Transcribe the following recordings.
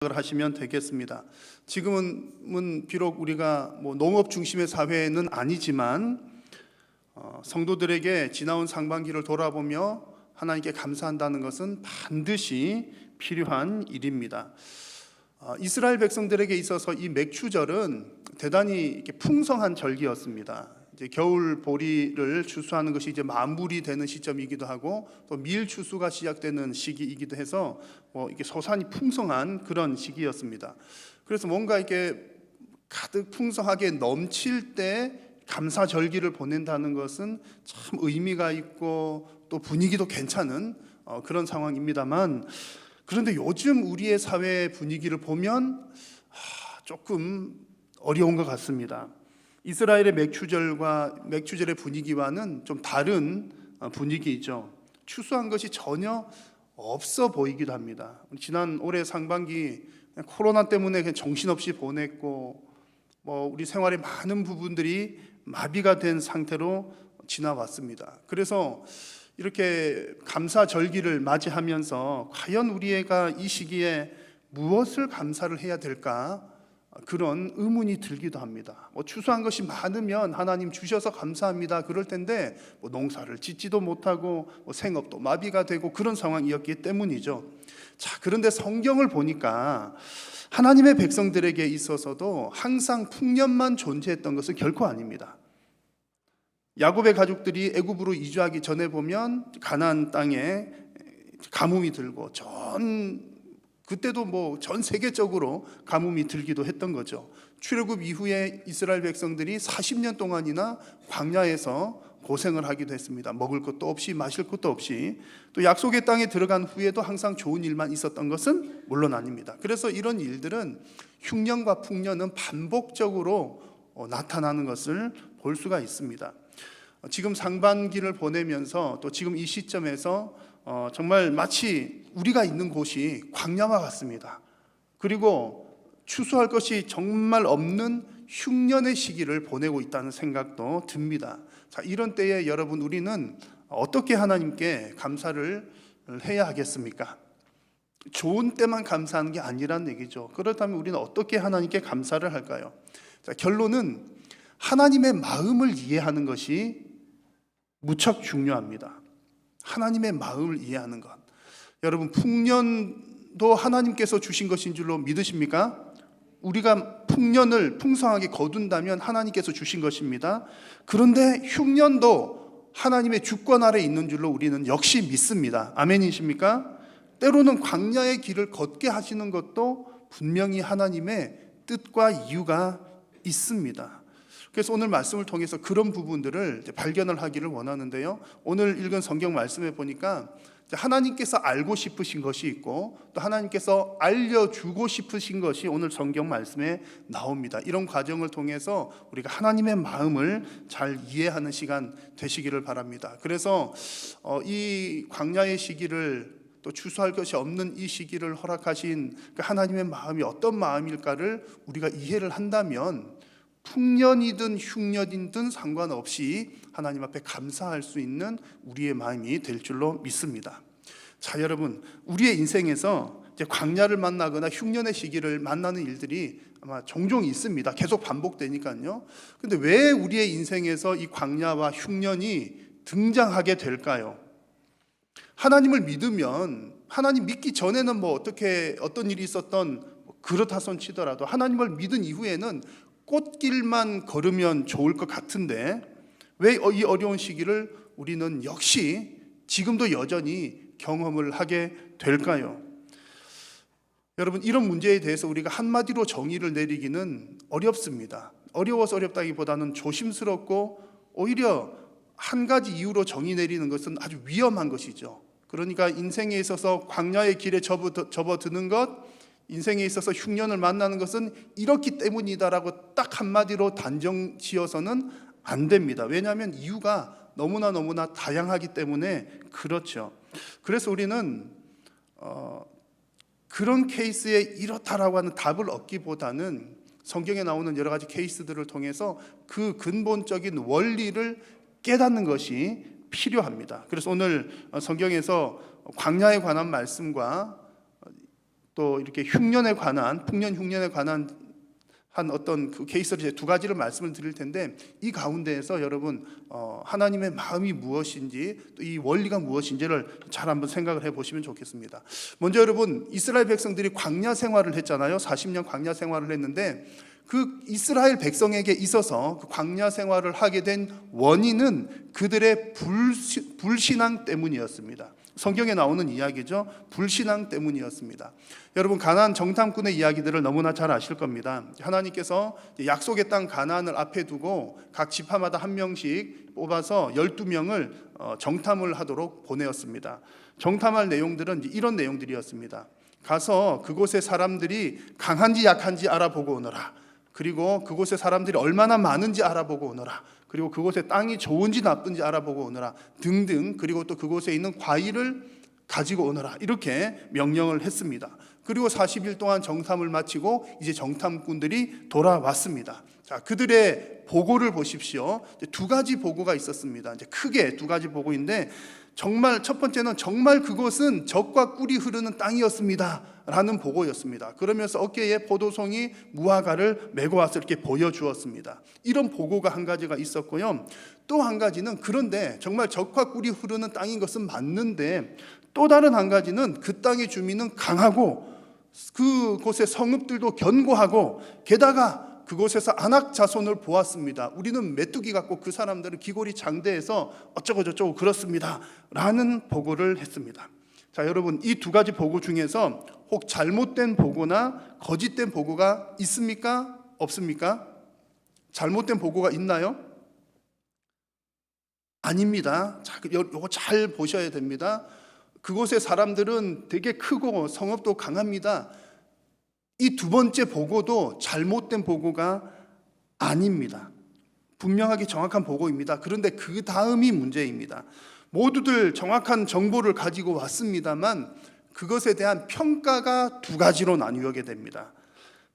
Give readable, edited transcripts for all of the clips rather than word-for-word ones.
하시면 되겠습니다. 지금은 비록 우리가 농업 중심의 사회는 아니지만 성도들에게 지나온 상반기를 돌아보며 하나님께 감사한다는 것은 반드시 필요한 일입니다. 이스라엘 백성들에게 있어서 이 맥추절은 대단히 풍성한 절기였습니다. 이제 겨울 보리를 추수하는 것이 이제 만물이 되는 시점이기도 하고 또 밀 추수가 시작되는 시기이기도 해서 이게 소산이 풍성한 그런 시기였습니다. 그래서 뭔가 이렇게 가득 풍성하게 넘칠 때 감사절기를 보낸다는 것은 참 의미가 있고 또 분위기도 괜찮은 그런 상황입니다만, 그런데 요즘 우리의 사회 분위기를 보면 조금 어려운 것 같습니다. 이스라엘의 맥추절의 분위기와는 좀 다른 분위기이죠. 추수한 것이 전혀 없어 보이기도 합니다. 지난 올해 상반기 코로나 때문에 그냥 정신없이 보냈고 우리 생활의 많은 부분들이 마비가 된 상태로 지나왔습니다. 그래서 이렇게 감사절기를 맞이하면서 과연 우리가 이 시기에 무엇을 감사를 해야 될까? 그런 의문이 들기도 합니다. 추수한 것이 많으면 하나님 주셔서 감사합니다. 그럴 텐데 농사를 짓지도 못하고 생업도 마비가 되고 그런 상황이었기 때문이죠. 자, 그런데 성경을 보니까 하나님의 백성들에게 있어서도 항상 풍년만 존재했던 것은 결코 아닙니다. 야곱의 가족들이 애굽으로 이주하기 전에 보면 가나안 땅에 가뭄이 들고 그때도 전 세계적으로 가뭄이 들기도 했던 거죠. 출애굽 이후에 이스라엘 백성들이 40년 동안이나 광야에서 고생을 하기도 했습니다. 먹을 것도 없이 마실 것도 없이. 또 약속의 땅에 들어간 후에도 항상 좋은 일만 있었던 것은 물론 아닙니다. 그래서 이런 일들은 흉년과 풍년은 반복적으로 나타나는 것을 볼 수가 있습니다. 지금 상반기를 보내면서 또 지금 이 시점에서 정말 마치 우리가 있는 곳이 광야와 같습니다. 그리고 추수할 것이 정말 없는 흉년의 시기를 보내고 있다는 생각도 듭니다. 자, 이런 때에 여러분, 우리는 어떻게 하나님께 감사를 해야 하겠습니까? 좋은 때만 감사하는 게 아니란 얘기죠. 그렇다면 우리는 어떻게 하나님께 감사를 할까요? 자, 결론은 하나님의 마음을 이해하는 것이 무척 중요합니다. 하나님의 마음을 이해하는 것. 여러분, 풍년도 하나님께서 주신 것인 줄로 믿으십니까? 우리가 풍년을 풍성하게 거둔다면 하나님께서 주신 것입니다. 그런데 흉년도 하나님의 주권 아래 있는 줄로 우리는 역시 믿습니다. 아멘이십니까? 때로는 광야의 길을 걷게 하시는 것도 분명히 하나님의 뜻과 이유가 있습니다. 그래서 오늘 말씀을 통해서 그런 부분들을 발견을 하기를 원하는데요. 오늘 읽은 성경 말씀에 보니까 하나님께서 알고 싶으신 것이 있고 또 하나님께서 알려주고 싶으신 것이 오늘 성경 말씀에 나옵니다. 이런 과정을 통해서 우리가 하나님의 마음을 잘 이해하는 시간 되시기를 바랍니다. 그래서 이 광야의 시기를 또 추수할 것이 없는 이 시기를 허락하신 하나님의 마음이 어떤 마음일까를 우리가 이해를 한다면 풍년이든 흉년이든 상관없이 하나님 앞에 감사할 수 있는 우리의 마음이 될 줄로 믿습니다. 자, 여러분, 우리의 인생에서 이제 광야를 만나거나 흉년의 시기를 만나는 일들이 아마 종종 있습니다. 계속 반복되니까요. 근데 왜 우리의 인생에서 이 광야와 흉년이 등장하게 될까요? 하나님을 믿으면, 하나님 믿기 전에는 어떤 일이 있었던 그렇다 손 치더라도 하나님을 믿은 이후에는 꽃길만 걸으면 좋을 것 같은데 왜 이 어려운 시기를 우리는 역시 지금도 여전히 경험을 하게 될까요? 여러분, 이런 문제에 대해서 우리가 한마디로 정의를 내리기는 어렵습니다. 어려워서 어렵다기보다는 조심스럽고 오히려 한 가지 이유로 정의 내리는 것은 아주 위험한 것이죠. 그러니까 인생에 있어서 광야의 길에 접어드는 것, 인생에 있어서 흉년을 만나는 것은 이렇기 때문이다라고 딱 한마디로 단정 지어서는 안 됩니다. 왜냐하면 이유가 너무나 다양하기 때문에 그렇죠. 그래서 우리는 그런 케이스에 이렇다라고 하는 답을 얻기보다는 성경에 나오는 여러 가지 케이스들을 통해서 그 근본적인 원리를 깨닫는 것이 필요합니다. 그래서 오늘 성경에서 광야에 관한 말씀과 또 이렇게 흉년에 관한 풍년 흉년에 관한 한 어떤 그 케이스를 이제 두 가지를 말씀을 드릴 텐데, 이 가운데에서 여러분 하나님의 마음이 무엇인지 또 이 원리가 무엇인지를 잘 한번 생각을 해보시면 좋겠습니다. 먼저 여러분, 이스라엘 백성들이 광야 생활을 했잖아요. 40년 광야 생활을 했는데, 그 이스라엘 백성에게 있어서 그 광야 생활을 하게 된 원인은 그들의 불신앙 때문이었습니다. 성경에 나오는 이야기죠. 불신앙 때문이었습니다. 여러분, 가나안 정탐꾼의 이야기들을 너무나 잘 아실 겁니다. 하나님께서 약속의 땅 가나안을 앞에 두고 각 지파마다 한 명씩 뽑아서 12명을 정탐을 하도록 보내었습니다. 정탐할 내용들은 이런 내용들이었습니다. 가서 그곳의 사람들이 강한지 약한지 알아보고 오너라. 그리고 그곳의 사람들이 얼마나 많은지 알아보고 오너라. 그리고 그곳의 땅이 좋은지 나쁜지 알아보고 오너라 등등. 그리고 또 그곳에 있는 과일을 가지고 오너라, 이렇게 명령을 했습니다. 그리고 40일 동안 정탐을 마치고 이제 정탐꾼들이 돌아왔습니다. 자, 그들의 보고를 보십시오. 두 가지 보고가 있었습니다. 이제 크게 두 가지 보고인데, 정말 첫 번째는 정말 그곳은 젖과 꿀이 흐르는 땅이었습니다 라는 보고였습니다. 그러면서 어깨에 포도송이 무화과를 메고 와서 이렇게 보여주었습니다. 이런 보고가 한 가지가 있었고요. 또 한 가지는, 그런데 정말 젖과 꿀이 흐르는 땅인 것은 맞는데, 또 다른 한 가지는 그 땅의 주민은 강하고 그곳의 성읍들도 견고하고 게다가 그곳에서 안악 자손을 보았습니다. 우리는 메뚜기 같고 그 사람들은 기골이 장대해서 어쩌고 저쩌고 그렇습니다 라는 보고를 했습니다. 자, 여러분, 이 두 가지 보고 중에서 혹 잘못된 보고나 거짓된 보고가 있습니까? 없습니까? 잘못된 보고가 있나요? 아닙니다. 자, 이거 잘 보셔야 됩니다. 그곳의 사람들은 되게 크고 성읍도 강합니다. 이 두 번째 보고도 잘못된 보고가 아닙니다. 분명하게 정확한 보고입니다. 그런데 그 다음이 문제입니다. 모두들 정확한 정보를 가지고 왔습니다만 그것에 대한 평가가 두 가지로 나뉘게 됩니다.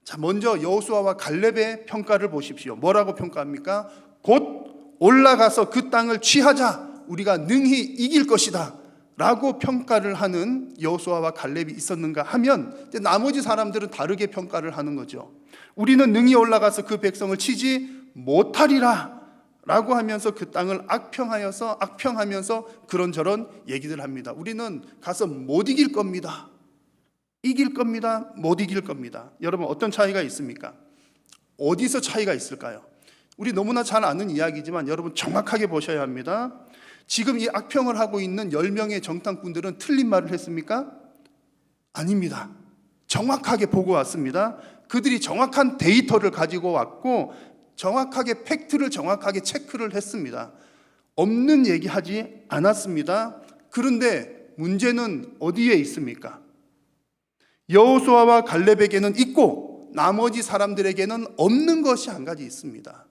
자, 먼저 여호수아와 갈렙의 평가를 보십시오. 뭐라고 평가합니까? 곧 올라가서 그 땅을 취하자, 우리가 능히 이길 것이다 라고 평가를 하는 여호수아와 갈렙이 있었는가 하면, 이제 나머지 사람들은 다르게 평가를 하는 거죠. 우리는 능히 올라가서 그 백성을 치지 못하리라 라고 하면서 그 땅을 악평하면서 그런저런 얘기들 합니다. 우리는 가서 못 이길 겁니다. 이길 겁니다. 못 이길 겁니다. 여러분, 어떤 차이가 있습니까? 어디서 차이가 있을까요? 우리 너무나 잘 아는 이야기지만 여러분 정확하게 보셔야 합니다. 지금 이 악평을 하고 있는 10명의 정탐꾼들은 틀린 말을 했습니까? 아닙니다. 정확하게 보고 왔습니다. 그들이 정확한 데이터를 가지고 왔고 정확하게 팩트를 정확하게 체크를 했습니다. 없는 얘기하지 않았습니다. 그런데 문제는 어디에 있습니까? 여호수아와 갈렙에게는 있고 나머지 사람들에게는 없는 것이 한 가지 있습니다.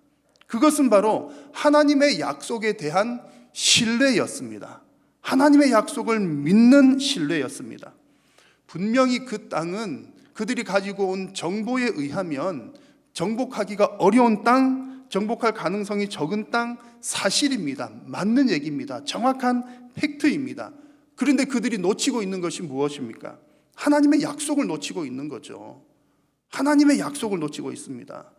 그것은 바로 하나님의 약속에 대한 신뢰였습니다. 하나님의 약속을 믿는 신뢰였습니다. 분명히 그 땅은 그들이 가지고 온 정보에 의하면 정복하기가 어려운 땅, 정복할 가능성이 적은 땅, 사실입니다. 맞는 얘기입니다. 정확한 팩트입니다. 그런데 그들이 놓치고 있는 것이 무엇입니까? 하나님의 약속을 놓치고 있는 거죠. 하나님의 약속을 놓치고 있습니다.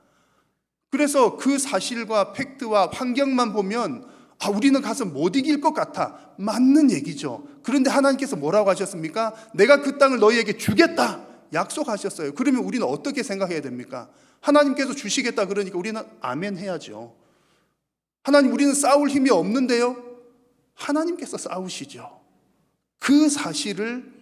그래서 그 사실과 팩트와 환경만 보면 우리는 가서 못 이길 것 같아. 맞는 얘기죠. 그런데 하나님께서 뭐라고 하셨습니까? 내가 그 땅을 너희에게 주겠다 약속하셨어요. 그러면 우리는 어떻게 생각해야 됩니까? 하나님께서 주시겠다 그러니까 우리는 아멘 해야죠. 하나님, 우리는 싸울 힘이 없는데요. 하나님께서 싸우시죠. 그 사실을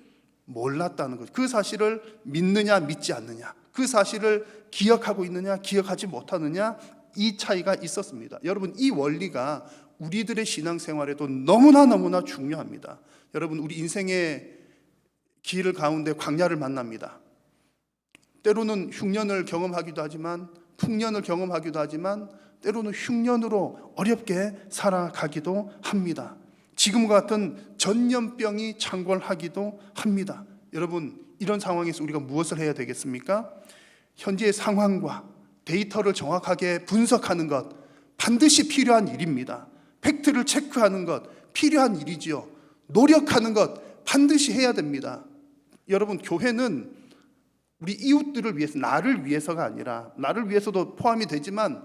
몰랐다는 거죠. 그 사실을 믿느냐 믿지 않느냐, 그 사실을 기억하고 있느냐 기억하지 못하느냐, 이 차이가 있었습니다. 여러분, 이 원리가 우리들의 신앙생활에도 너무나 중요합니다. 여러분, 우리 인생의 길 가운데 광야를 만납니다. 때로는 흉년을 경험하기도 하지만 풍년을 경험하기도 하지만 때로는 흉년으로 어렵게 살아가기도 합니다. 지금과 같은 전염병이 창궐하기도 합니다. 여러분, 이런 상황에서 우리가 무엇을 해야 되겠습니까? 현재의 상황과 데이터를 정확하게 분석하는 것 반드시 필요한 일입니다. 팩트를 체크하는 것 필요한 일이지요. 노력하는 것 반드시 해야 됩니다. 여러분, 교회는 우리 이웃들을 위해서, 나를 위해서가 아니라, 나를 위해서도 포함이 되지만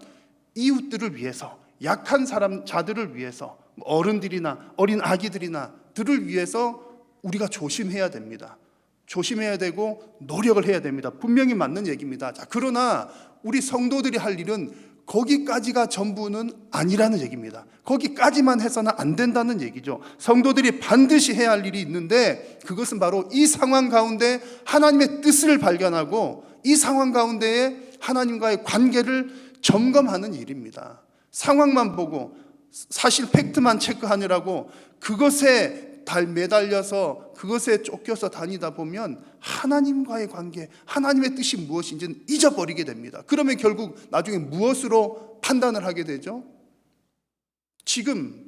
이웃들을 위해서, 약한 사람 자들을 위해서, 어른들이나 어린 아기들이나 들을 위해서 우리가 조심해야 됩니다. 조심해야 되고 노력을 해야 됩니다. 분명히 맞는 얘기입니다. 자, 그러나 우리 성도들이 할 일은 거기까지가 전부는 아니라는 얘기입니다. 거기까지만 해서는 안 된다는 얘기죠. 성도들이 반드시 해야 할 일이 있는데, 그것은 바로 이 상황 가운데 하나님의 뜻을 발견하고 이 상황 가운데에 하나님과의 관계를 점검하는 일입니다. 상황만 보고 사실 팩트만 체크하느라고 그것에 매달려서 그것에 쫓겨서 다니다 보면 하나님과의 관계, 하나님의 뜻이 무엇인지는 잊어버리게 됩니다. 그러면 결국 나중에 무엇으로 판단을 하게 되죠? 지금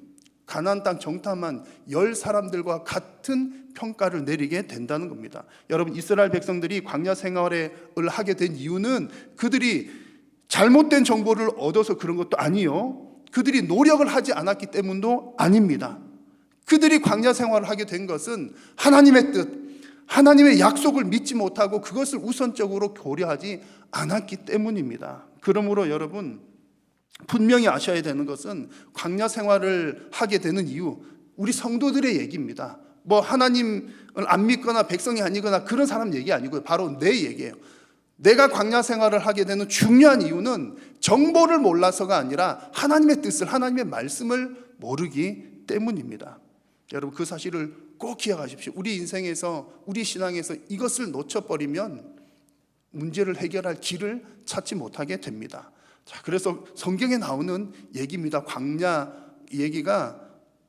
가나안 땅 정탐한 10 사람들과 같은 평가를 내리게 된다는 겁니다. 여러분, 이스라엘 백성들이 광야 생활을 하게 된 이유는 그들이 잘못된 정보를 얻어서 그런 것도 아니요, 그들이 노력을 하지 않았기 때문도 아닙니다. 그들이 광야 생활을 하게 된 것은 하나님의 뜻, 하나님의 약속을 믿지 못하고 그것을 우선적으로 고려하지 않았기 때문입니다. 그러므로 여러분, 분명히 아셔야 되는 것은 광야 생활을 하게 되는 이유, 우리 성도들의 얘기입니다. 뭐 하나님을 안 믿거나 백성이 아니거나 그런 사람 얘기 아니고요, 바로 내 얘기예요. 내가 광야 생활을 하게 되는 중요한 이유는 정보를 몰라서가 아니라 하나님의 뜻을, 하나님의 말씀을 모르기 때문입니다. 여러분, 그 사실을 꼭 기억하십시오. 우리 인생에서, 우리 신앙에서 이것을 놓쳐버리면 문제를 해결할 길을 찾지 못하게 됩니다. 자, 그래서 성경에 나오는 얘기입니다. 광야 얘기가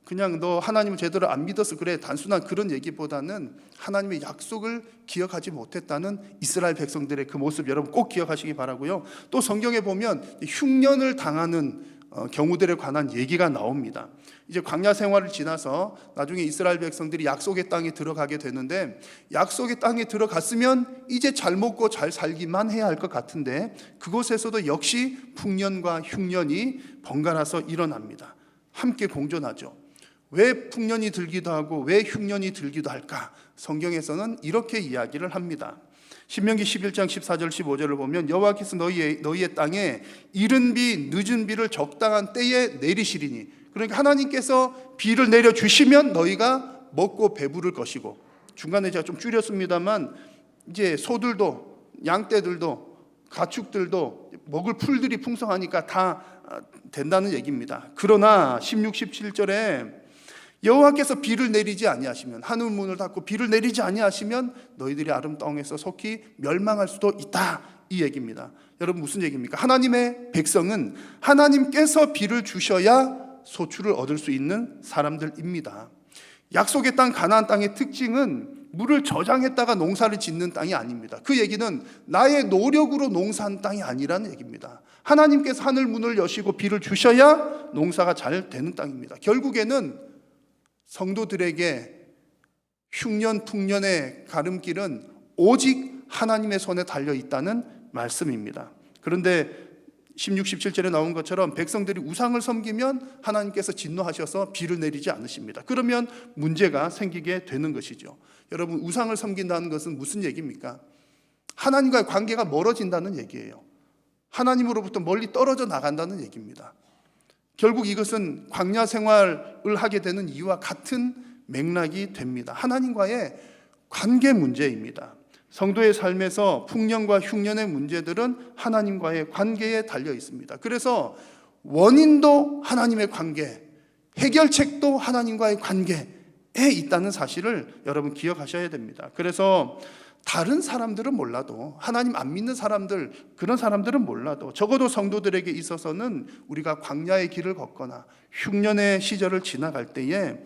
그냥 너 하나님을 제대로 안 믿어서 그래, 단순한 그런 얘기보다는 하나님의 약속을 기억하지 못했다는 이스라엘 백성들의 그 모습, 여러분 꼭 기억하시기 바라고요. 또 성경에 보면 흉년을 당하는 경우들에 관한 얘기가 나옵니다. 이제 광야 생활을 지나서 나중에 이스라엘 백성들이 약속의 땅에 들어가게 되는데, 약속의 땅에 들어갔으면 이제 잘 먹고 잘 살기만 해야 할 것 같은데, 그곳에서도 역시 풍년과 흉년이 번갈아서 일어납니다. 함께 공존하죠. 왜 풍년이 들기도 하고 왜 흉년이 들기도 할까? 성경에서는 이렇게 이야기를 합니다. 신명기 11장 14절 15절을 보면 여호와께서 너희의 땅에 이른 비 늦은 비를 적당한 때에 내리시리니, 그러니까 하나님께서 비를 내려주시면 너희가 먹고 배부를 것이고, 중간에 제가 좀 줄였습니다만 이제 소들도 양떼들도 가축들도 먹을 풀들이 풍성하니까 다 된다는 얘기입니다. 그러나 16, 17절에 여호와께서 비를 내리지 아니하시면, 하늘 문을 닫고 비를 내리지 아니하시면 너희들이 아름다운 땅에서 속히 멸망할 수도 있다, 이 얘기입니다. 여러분, 무슨 얘기입니까? 하나님의 백성은 하나님께서 비를 주셔야 소출을 얻을 수 있는 사람들입니다. 약속의 땅 가나안 땅의 특징은 물을 저장했다가 농사를 짓는 땅이 아닙니다. 그 얘기는 나의 노력으로 농사한 땅이 아니라는 얘기입니다. 하나님께서 하늘 문을 여시고 비를 주셔야 농사가 잘 되는 땅입니다. 결국에는 성도들에게 흉년 풍년의 가름길은 오직 하나님의 손에 달려 있다는 말씀입니다. 그런데 16, 17절에 나온 것처럼 백성들이 우상을 섬기면 하나님께서 진노하셔서 비를 내리지 않으십니다. 그러면 문제가 생기게 되는 것이죠. 여러분, 우상을 섬긴다는 것은 무슨 얘기입니까? 하나님과의 관계가 멀어진다는 얘기예요. 하나님으로부터 멀리 떨어져 나간다는 얘기입니다. 결국 이것은 광야 생활을 하게 되는 이유와 같은 맥락이 됩니다. 하나님과의 관계 문제입니다. 성도의 삶에서 풍년과 흉년의 문제들은 하나님과의 관계에 달려 있습니다. 그래서 원인도 하나님의 관계, 해결책도 하나님과의 관계에 있다는 사실을 여러분 기억하셔야 됩니다. 그래서 다른 사람들은 몰라도, 하나님 안 믿는 사람들, 그런 사람들은 몰라도 적어도 성도들에게 있어서는 우리가 광야의 길을 걷거나 흉년의 시절을 지나갈 때에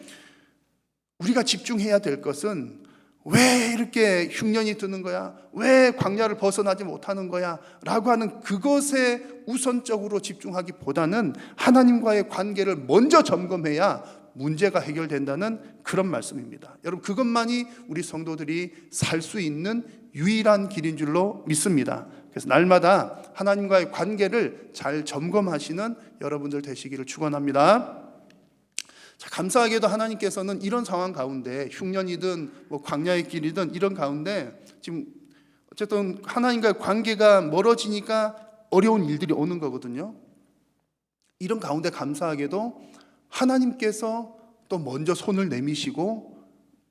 우리가 집중해야 될 것은 왜 이렇게 흉년이 드는 거야? 왜 광야를 벗어나지 못하는 거야? 라고 하는 그것에 우선적으로 집중하기보다는 하나님과의 관계를 먼저 점검해야 문제가 해결된다는 그런 말씀입니다. 여러분, 그것만이 우리 성도들이 살 수 있는 유일한 길인 줄로 믿습니다. 그래서 날마다 하나님과의 관계를 잘 점검하시는 여러분들 되시기를 축원합니다. 자, 감사하게도 하나님께서는 이런 상황 가운데 흉년이든 뭐 광야의 길이든 이런 가운데 지금 어쨌든 하나님과의 관계가 멀어지니까 어려운 일들이 오는 거거든요. 이런 가운데 감사하게도 하나님께서 또 먼저 손을 내미시고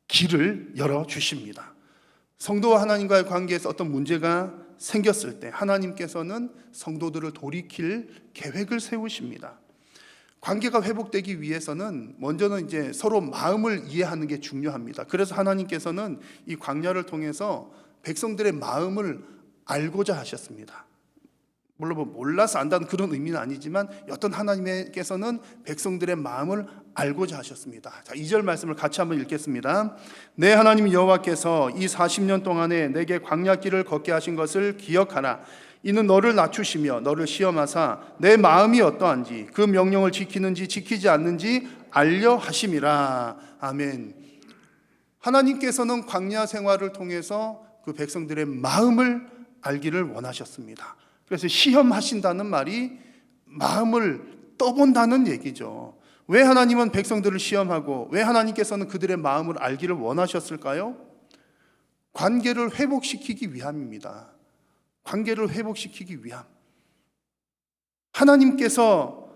길을 열어주십니다. 성도와 하나님과의 관계에서 어떤 문제가 생겼을 때 하나님께서는 성도들을 돌이킬 계획을 세우십니다. 관계가 회복되기 위해서는 먼저는 이제 서로 마음을 이해하는 게 중요합니다. 그래서 하나님께서는 이 광야를 통해서 백성들의 마음을 알고자 하셨습니다. 물론 뭐 몰라서 안다는 그런 의미는 아니지만 여튼 하나님께서는 백성들의 마음을 알고자 하셨습니다. 자, 2절 말씀을 같이 한번 읽겠습니다. 내 하나님 여호와께서 이 40년 동안에 내게 광야길을 걷게 하신 것을 기억하라. 이는 너를 낮추시며 너를 시험하사 내 마음이 어떠한지 그 명령을 지키는지 지키지 않는지 알려 하심이라. 아멘. 하나님께서는 광야 생활을 통해서 그 백성들의 마음을 알기를 원하셨습니다. 그래서 시험하신다는 말이 마음을 떠본다는 얘기죠. 왜 하나님은 백성들을 시험하고 왜 하나님께서는 그들의 마음을 알기를 원하셨을까요? 관계를 회복시키기 위함입니다. 관계를 회복시키기 위함. 하나님께서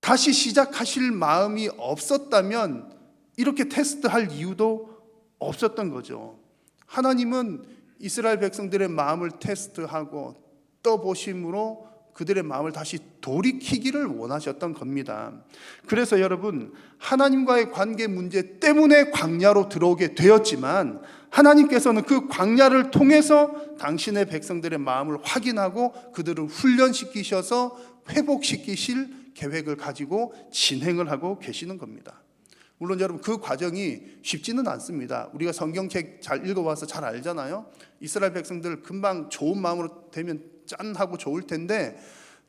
다시 시작하실 마음이 없었다면 이렇게 테스트할 이유도 없었던 거죠. 하나님은 이스라엘 백성들의 마음을 테스트하고 떠보심으로 그들의 마음을 다시 돌이키기를 원하셨던 겁니다. 그래서 여러분, 하나님과의 관계 문제 때문에 광야로 들어오게 되었지만 하나님께서는 그 광야를 통해서 당신의 백성들의 마음을 확인하고 그들을 훈련시키셔서 회복시키실 계획을 가지고 진행을 하고 계시는 겁니다. 물론 여러분 그 과정이 쉽지는 않습니다. 우리가 성경책 잘 읽어봐서 잘 알잖아요. 이스라엘 백성들 금방 좋은 마음으로 되면 짠하고 좋을 텐데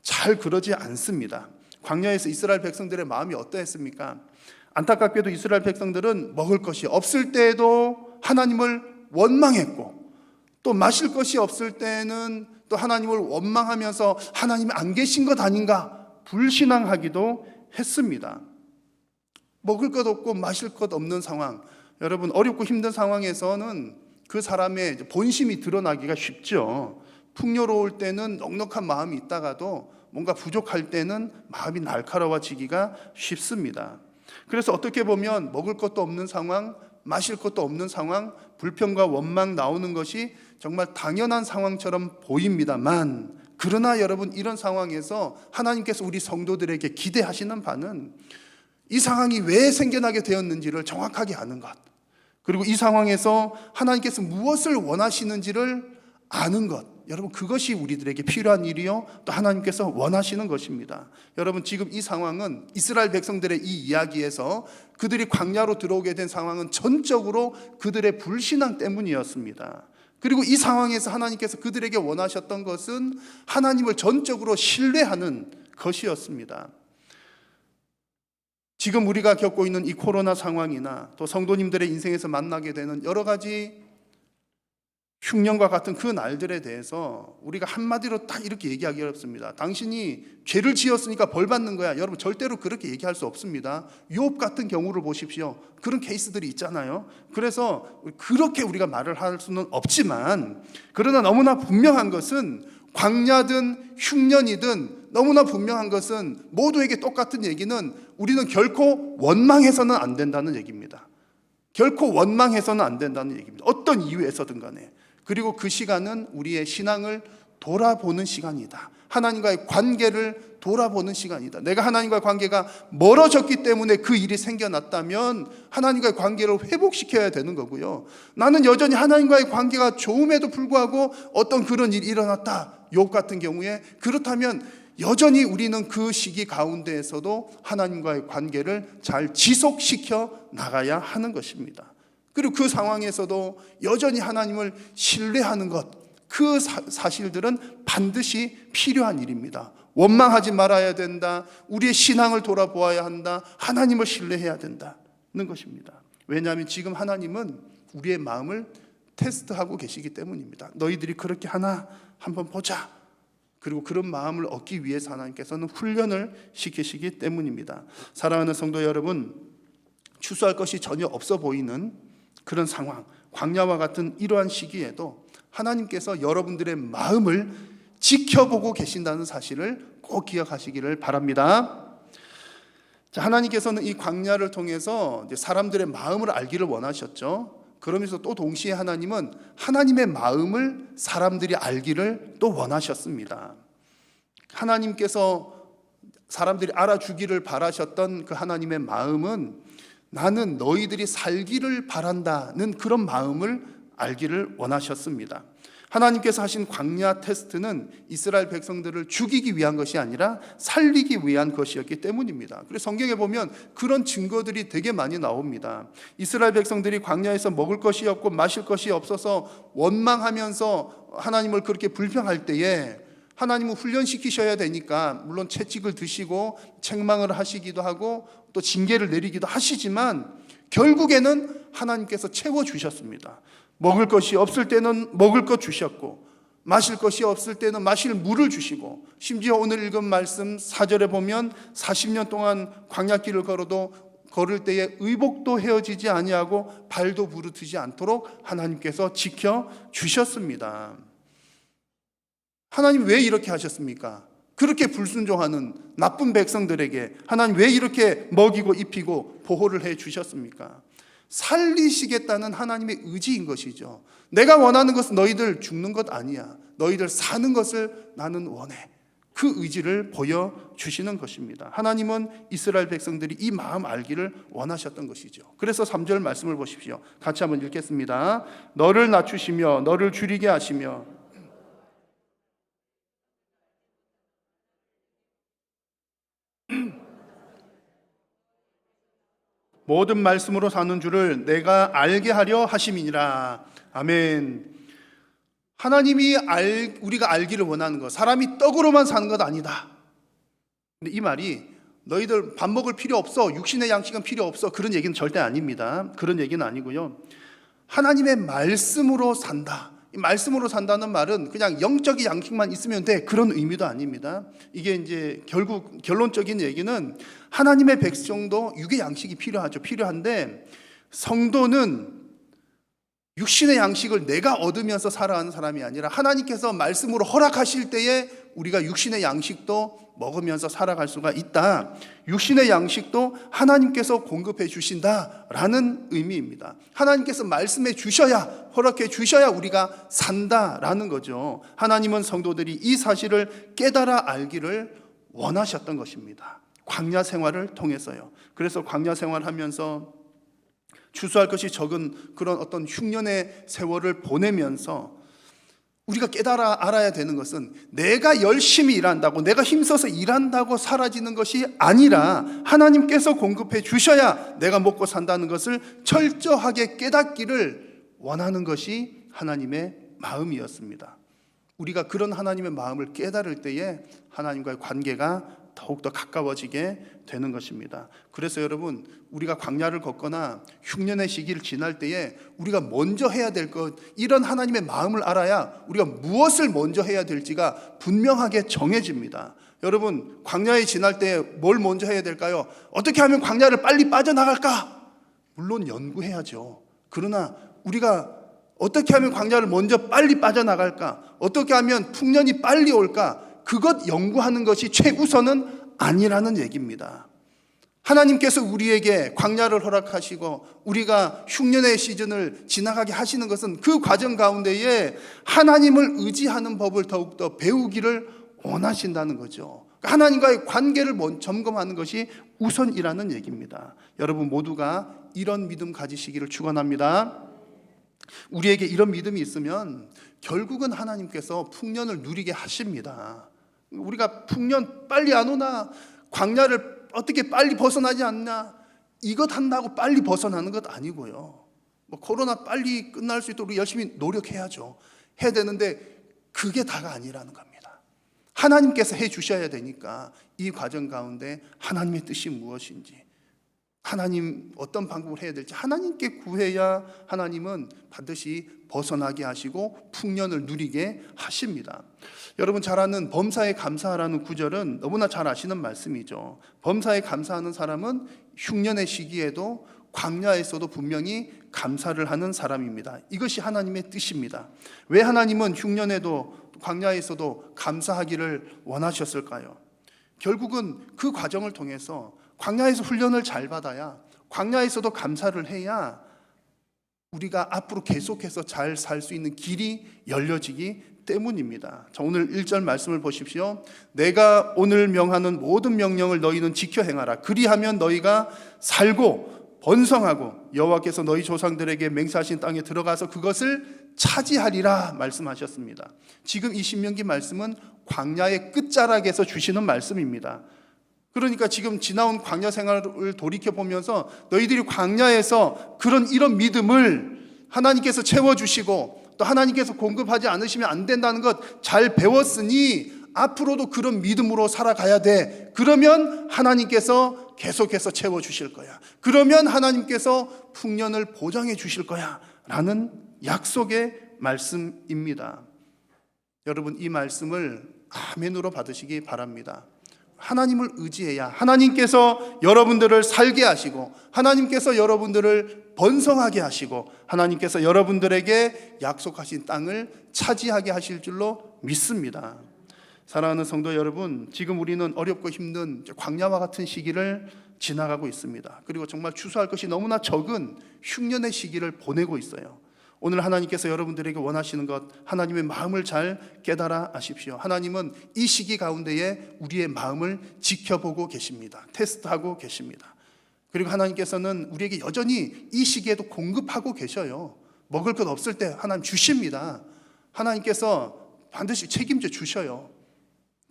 잘 그러지 않습니다. 광야에서 이스라엘 백성들의 마음이 어떠했습니까? 안타깝게도 이스라엘 백성들은 먹을 것이 없을 때에도 하나님을 원망했고 또 마실 것이 없을 때는 또 하나님을 원망하면서 하나님이 안 계신 것 아닌가 불신앙하기도 했습니다. 먹을 것 없고 마실 것 없는 상황, 여러분 어렵고 힘든 상황에서는 그 사람의 본심이 드러나기가 쉽죠. 풍요로울 때는 넉넉한 마음이 있다가도 뭔가 부족할 때는 마음이 날카로워지기가 쉽습니다. 그래서 어떻게 보면 먹을 것도 없는 상황, 마실 것도 없는 상황, 불평과 원망 나오는 것이 정말 당연한 상황처럼 보입니다만, 그러나 여러분 이런 상황에서 하나님께서 우리 성도들에게 기대하시는 바는 이 상황이 왜 생겨나게 되었는지를 정확하게 아는 것, 그리고 이 상황에서 하나님께서 무엇을 원하시는지를 아는 것, 여러분 그것이 우리들에게 필요한 일이요 또 하나님께서 원하시는 것입니다. 여러분 지금 이 상황은 이스라엘 백성들의 이 이야기에서 그들이 광야로 들어오게 된 상황은 전적으로 그들의 불신앙 때문이었습니다. 그리고 이 상황에서 하나님께서 그들에게 원하셨던 것은 하나님을 전적으로 신뢰하는 것이었습니다. 지금 우리가 겪고 있는 이 코로나 상황이나 또 성도님들의 인생에서 만나게 되는 여러 가지 흉년과 같은 그 날들에 대해서 우리가 한마디로 딱 이렇게 얘기하기 어렵습니다. 당신이 죄를 지었으니까 벌 받는 거야. 여러분 절대로 그렇게 얘기할 수 없습니다. 욥 같은 경우를 보십시오. 그런 케이스들이 있잖아요. 그래서 그렇게 우리가 말을 할 수는 없지만, 그러나 너무나 분명한 것은 광야든 흉년이든 너무나 분명한 것은 모두에게 똑같은 얘기는 우리는 결코 원망해서는 안 된다는 얘기입니다. 결코 원망해서는 안 된다는 얘기입니다. 어떤 이유에서든 간에. 그리고 그 시간은 우리의 신앙을 돌아보는 시간이다. 하나님과의 관계를 돌아보는 시간이다. 내가 하나님과의 관계가 멀어졌기 때문에 그 일이 생겨났다면 하나님과의 관계를 회복시켜야 되는 거고요. 나는 여전히 하나님과의 관계가 좋음에도 불구하고 어떤 그런 일이 일어났다. 욥 같은 경우에 그렇다면 여전히 우리는 그 시기 가운데에서도 하나님과의 관계를 잘 지속시켜 나가야 하는 것입니다. 그리고 그 상황에서도 여전히 하나님을 신뢰하는 것, 그 사실들은 반드시 필요한 일입니다. 원망하지 말아야 된다. 우리의 신앙을 돌아보아야 한다. 하나님을 신뢰해야 된다는 것입니다. 왜냐하면 지금 하나님은 우리의 마음을 테스트하고 계시기 때문입니다. 너희들이 그렇게 하나 한번 보자. 그리고 그런 마음을 얻기 위해서 하나님께서는 훈련을 시키시기 때문입니다. 사랑하는 성도 여러분, 추수할 것이 전혀 없어 보이는 그런 상황, 광야와 같은 이러한 시기에도 하나님께서 여러분들의 마음을 지켜보고 계신다는 사실을 꼭 기억하시기를 바랍니다. 자, 하나님께서는 이 광야를 통해서 이제 사람들의 마음을 알기를 원하셨죠. 그러면서 또 동시에 하나님은 하나님의 마음을 사람들이 알기를 또 원하셨습니다. 하나님께서 사람들이 알아주기를 바라셨던 그 하나님의 마음은 나는 너희들이 살기를 바란다는 그런 마음을 알기를 원하셨습니다. 하나님께서 하신 광야 테스트는 이스라엘 백성들을 죽이기 위한 것이 아니라 살리기 위한 것이었기 때문입니다. 그래서 성경에 보면 그런 증거들이 되게 많이 나옵니다. 이스라엘 백성들이 광야에서 먹을 것이 없고 마실 것이 없어서 원망하면서 하나님을 그렇게 불평할 때에 하나님은 훈련시키셔야 되니까 물론 채찍을 드시고 책망을 하시기도 하고 또 징계를 내리기도 하시지만 결국에는 하나님께서 채워주셨습니다. 먹을 것이 없을 때는 먹을 것 주셨고 마실 것이 없을 때는 마실 물을 주시고 심지어 오늘 읽은 말씀 4절에 보면 40년 동안 광야길을 걸을 때에 의복도 헤어지지 아니하고 발도 부르트지 않도록 하나님께서 지켜주셨습니다. 하나님 왜 이렇게 하셨습니까? 그렇게 불순종하는 나쁜 백성들에게 하나님 왜 이렇게 먹이고 입히고 보호를 해 주셨습니까? 살리시겠다는 하나님의 의지인 것이죠. 내가 원하는 것은 너희들 죽는 것 아니야. 너희들 사는 것을 나는 원해. 그 의지를 보여주시는 것입니다. 하나님은 이스라엘 백성들이 이 마음 알기를 원하셨던 것이죠. 그래서 3절 말씀을 보십시오. 같이 한번 읽겠습니다. 너를 낮추시며 너를 줄이게 하시며 모든 말씀으로 사는 줄을 내가 알게 하려 하심이니라. 아멘. 하나님이 우리가 알기를 원하는 것, 사람이 떡으로만 사는 것 아니다. 근데 이 말이 너희들 밥 먹을 필요 없어, 육신의 양식은 필요 없어, 그런 얘기는 절대 아닙니다. 그런 얘기는 아니고요. 하나님의 말씀으로 산다. 이 말씀으로 산다는 말은 그냥 영적인 양식만 있으면 돼, 그런 의미도 아닙니다. 이게 이제 결국 결론적인 얘기는 하나님의 백성도 육의 양식이 필요하죠. 필요한데 성도는 육신의 양식을 내가 얻으면서 살아가는 사람이 아니라 하나님께서 말씀으로 허락하실 때에 우리가 육신의 양식도 먹으면서 살아갈 수가 있다. 육신의 양식도 하나님께서 공급해 주신다라는 의미입니다. 하나님께서 말씀해 주셔야, 허락해 주셔야 우리가 산다라는 거죠. 하나님은 성도들이 이 사실을 깨달아 알기를 원하셨던 것입니다. 광야 생활을 통해서요. 그래서 광야 생활하면서 추수할 것이 적은 그런 어떤 흉년의 세월을 보내면서 우리가 깨달아 알아야 되는 것은 내가 열심히 일한다고, 내가 힘써서 일한다고 사라지는 것이 아니라 하나님께서 공급해 주셔야 내가 먹고 산다는 것을 철저하게 깨닫기를 원하는 것이 하나님의 마음이었습니다. 우리가 그런 하나님의 마음을 깨달을 때에 하나님과의 관계가 더욱더 가까워지게 되는 것입니다. 그래서 여러분, 우리가 광야를 걷거나 흉년의 시기를 지날 때에 우리가 먼저 해야 될 것, 이런 하나님의 마음을 알아야 우리가 무엇을 먼저 해야 될지가 분명하게 정해집니다. 여러분, 광야에 지날 때 뭘 먼저 해야 될까요? 어떻게 하면 광야를 빨리 빠져나갈까? 물론 연구해야죠. 그러나 우리가 어떻게 하면 광야를 먼저 빨리 빠져나갈까? 어떻게 하면 풍년이 빨리 올까? 그것 연구하는 것이 최우선은 아니라는 얘기입니다. 하나님께서 우리에게 광야를 허락하시고 우리가 흉년의 시즌을 지나가게 하시는 것은 그 과정 가운데에 하나님을 의지하는 법을 더욱더 배우기를 원하신다는 거죠. 하나님과의 관계를 점검하는 것이 우선이라는 얘기입니다. 여러분 모두가 이런 믿음 가지시기를 축원합니다. 우리에게 이런 믿음이 있으면 결국은 하나님께서 풍년을 누리게 하십니다. 우리가 풍년 빨리 안 오나, 광야를 어떻게 빨리 벗어나지 않나, 이것 한다고 빨리 벗어나는 것 아니고요. 코로나 빨리 끝날 수 있도록 열심히 노력해야죠. 해야 되는데 그게 다가 아니라는 겁니다. 하나님께서 해 주셔야 되니까 이 과정 가운데 하나님의 뜻이 무엇인지, 하나님 어떤 방법을 해야 될지 하나님께 구해야 하나님은 반드시 벗어나게 하시고 풍년을 누리게 하십니다. 여러분 잘 아는 범사에 감사하라는 구절은 너무나 잘 아시는 말씀이죠. 범사에 감사하는 사람은 흉년의 시기에도 광야에서도 분명히 감사를 하는 사람입니다. 이것이 하나님의 뜻입니다. 왜 하나님은 흉년에도 광야에서도 감사하기를 원하셨을까요? 결국은 그 과정을 통해서 광야에서 훈련을 잘 받아야, 광야에서도 감사를 해야 우리가 앞으로 계속해서 잘 살 수 있는 길이 열려지기 때문입니다. 자, 오늘 1절 말씀을 보십시오. 내가 오늘 명하는 모든 명령을 너희는 지켜 행하라. 그리하면 너희가 살고 번성하고 여호와께서 너희 조상들에게 맹세하신 땅에 들어가서 그것을 차지하리라 말씀하셨습니다. 지금 이 신명기 말씀은 광야의 끝자락에서 주시는 말씀입니다. 그러니까 지금 지나온 광야 생활을 돌이켜 보면서 너희들이 광야에서 이런 믿음을 하나님께서 채워주시고 또 하나님께서 공급하지 않으시면 안 된다는 것 잘 배웠으니 앞으로도 그런 믿음으로 살아가야 돼. 그러면 하나님께서 계속해서 채워주실 거야. 그러면 하나님께서 풍년을 보장해 주실 거야 라는 약속의 말씀입니다. 여러분, 이 말씀을 아멘으로 받으시기 바랍니다. 하나님을 의지해야 하나님께서 여러분들을 살게 하시고 하나님께서 여러분들을 번성하게 하시고 하나님께서 여러분들에게 약속하신 땅을 차지하게 하실 줄로 믿습니다. 사랑하는 성도 여러분, 지금 우리는 어렵고 힘든 광야와 같은 시기를 지나가고 있습니다. 그리고 정말 추수할 것이 너무나 적은 흉년의 시기를 보내고 있어요. 오늘 하나님께서 여러분들에게 원하시는 것, 하나님의 마음을 잘 깨달아 아십시오. 하나님은 이 시기 가운데에 우리의 마음을 지켜보고 계십니다. 테스트하고 계십니다. 그리고 하나님께서는 우리에게 여전히 이 시기에도 공급하고 계셔요. 먹을 것 없을 때 하나님 주십니다. 하나님께서 반드시 책임져 주셔요.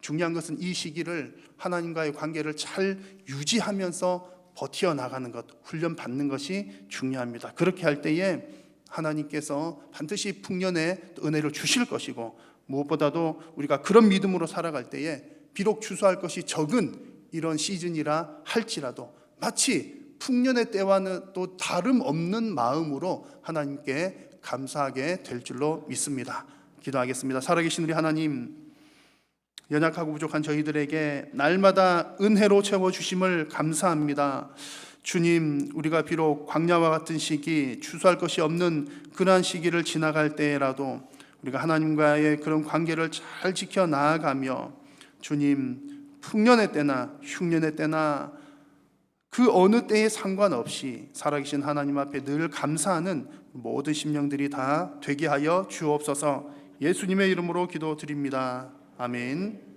중요한 것은 이 시기를 하나님과의 관계를 잘 유지하면서 버텨나가는 것, 훈련받는 것이 중요합니다. 그렇게 할 때에 하나님께서 반드시 풍년의 은혜를 주실 것이고, 무엇보다도 우리가 그런 믿음으로 살아갈 때에 비록 추수할 것이 적은 이런 시즌이라 할지라도 마치 풍년의 때와는 또 다름없는 마음으로 하나님께 감사하게 될 줄로 믿습니다. 기도하겠습니다. 살아계신 우리 하나님, 연약하고 부족한 저희들에게 날마다 은혜로 채워주심을 감사합니다. 주님, 우리가 비록 광야와 같은 시기, 추수할 것이 없는 그러한 시기를 지나갈 때라도 우리가 하나님과의 그런 관계를 잘 지켜 나아가며 주님, 풍년의 때나 흉년의 때나 그 어느 때에 상관없이 살아계신 하나님 앞에 늘 감사하는 모든 심령들이 다 되게 하여 주옵소서. 예수님의 이름으로 기도드립니다. 아멘.